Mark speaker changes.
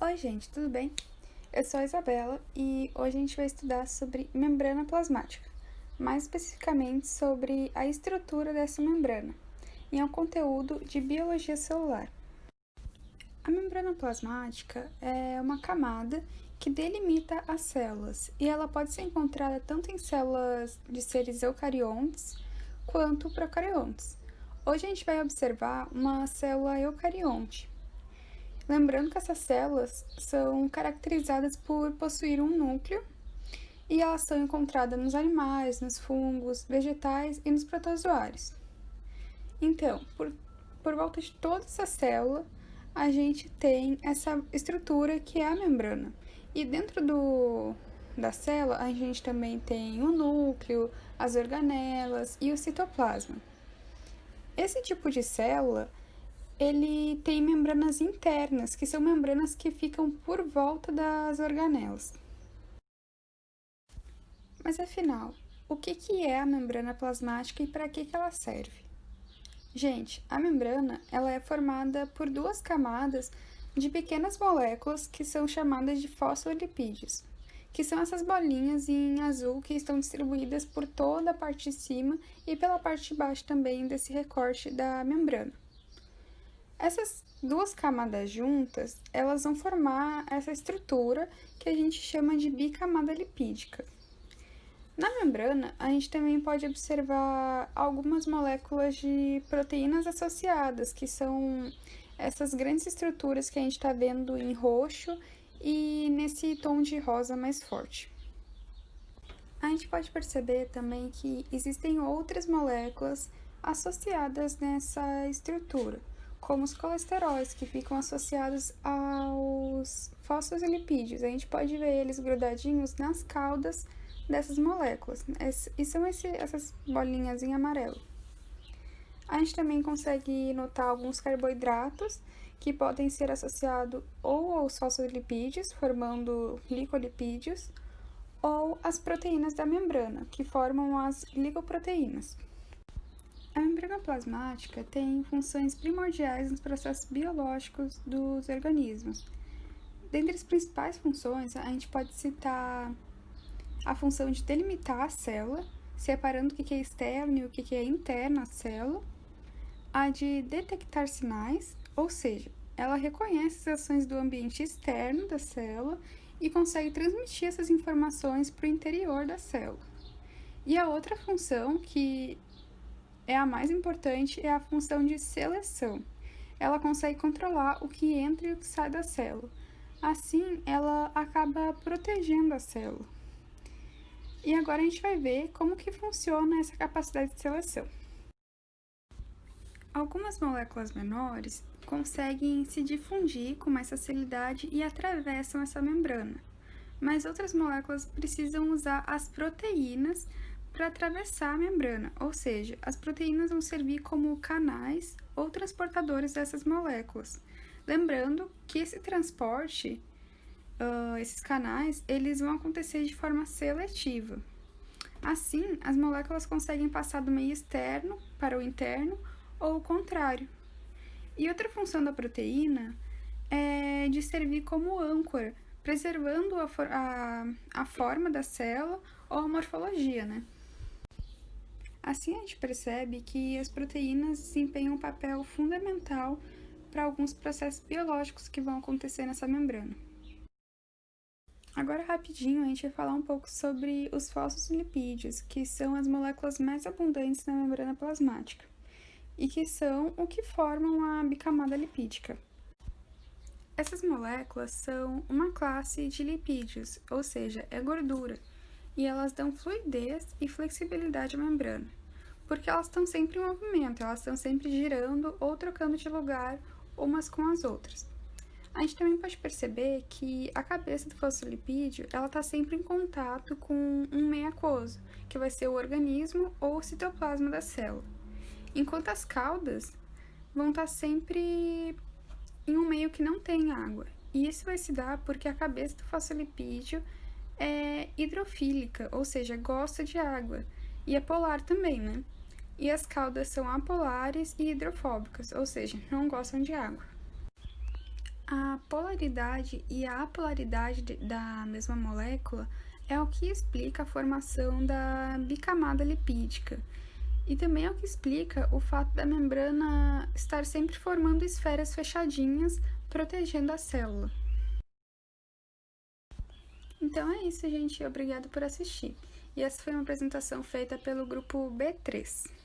Speaker 1: Oi, gente, tudo bem? Eu sou a Isabela e hoje a gente vai estudar sobre membrana plasmática, mais especificamente sobre a estrutura dessa membrana, e é um conteúdo de biologia celular. A membrana plasmática é uma camada que delimita as células e ela pode ser encontrada tanto em células de seres eucariontes quanto procariontes. Hoje a gente vai observar uma célula eucarionte. Lembrando que essas células são caracterizadas por possuir um núcleo e elas são encontradas nos animais, nos fungos, vegetais e nos protozoários. Então, por volta de toda essa célula, a gente tem essa estrutura que é a membrana. E dentro da célula, a gente também tem o núcleo, as organelas e o citoplasma. Esse tipo de célula ele tem membranas internas, que são membranas que ficam por volta das organelas. Mas afinal, o que é a membrana plasmática e para que ela serve? Gente, a membrana ela é formada por duas camadas de pequenas moléculas que são chamadas de fosfolipídios, que são essas bolinhas em azul que estão distribuídas por toda a parte de cima e pela parte de baixo também desse recorte da membrana. Essas duas camadas juntas, elas vão formar essa estrutura que a gente chama de bicamada lipídica. Na membrana, a gente também pode observar algumas moléculas de proteínas associadas, que são essas grandes estruturas que a gente está vendo em roxo e nesse tom de rosa mais forte. A gente pode perceber também que existem outras moléculas associadas nessa estrutura, como os colesteróis, que ficam associados aos fosfolipídios. A gente pode ver eles grudadinhos nas caudas dessas moléculas, e são essas bolinhas em amarelo. A gente também consegue notar alguns carboidratos que podem ser associados ou aos fosfolipídios, formando glicolipídios, ou as proteínas da membrana, que formam as glicoproteínas. A membrana plasmática tem funções primordiais nos processos biológicos dos organismos. Dentre as principais funções, a gente pode citar a função de delimitar a célula, separando o que é externo e o que é interno à célula, a de detectar sinais, ou seja, ela reconhece as ações do ambiente externo da célula e consegue transmitir essas informações para o interior da célula. E a outra função, que é a mais importante, é a função de seleção. Ela consegue controlar o que entra e o que sai da célula. Assim, ela acaba protegendo a célula. E agora a gente vai ver como que funciona essa capacidade de seleção. Algumas moléculas menores conseguem se difundir com mais facilidade e atravessam essa membrana, mas outras moléculas precisam usar as proteínas para atravessar a membrana, ou seja, as proteínas vão servir como canais ou transportadores dessas moléculas. Lembrando que esse transporte, esses canais, eles vão acontecer de forma seletiva. Assim, as moléculas conseguem passar do meio externo para o interno ou o contrário. E outra função da proteína é de servir como âncora, preservando a forma da célula ou a morfologia, né? Assim, a gente percebe que as proteínas desempenham um papel fundamental para alguns processos biológicos que vão acontecer nessa membrana. Agora, rapidinho, a gente vai falar um pouco sobre os fosfolipídios, que são as moléculas mais abundantes na membrana plasmática e que são o que formam a bicamada lipídica. Essas moléculas são uma classe de lipídios, ou seja, é gordura, e elas dão fluidez e flexibilidade à membrana, porque elas estão sempre em movimento, elas estão sempre girando ou trocando de lugar umas com as outras. A gente também pode perceber que a cabeça do fosfolipídio ela está sempre em contato com um meio aquoso, que vai ser o organismo ou o citoplasma da célula, enquanto as caudas vão estar sempre em um meio que não tem água. E isso vai se dar porque a cabeça do fosfolipídio é hidrofílica, ou seja, gosta de água, e é polar também, né? E as caudas são apolares e hidrofóbicas, ou seja, não gostam de água. A polaridade e a apolaridade da mesma molécula é o que explica a formação da bicamada lipídica. E também é o que explica o fato da membrana estar sempre formando esferas fechadinhas, protegendo a célula. Então é isso, gente. Obrigado por assistir. E essa foi uma apresentação feita pelo grupo B3.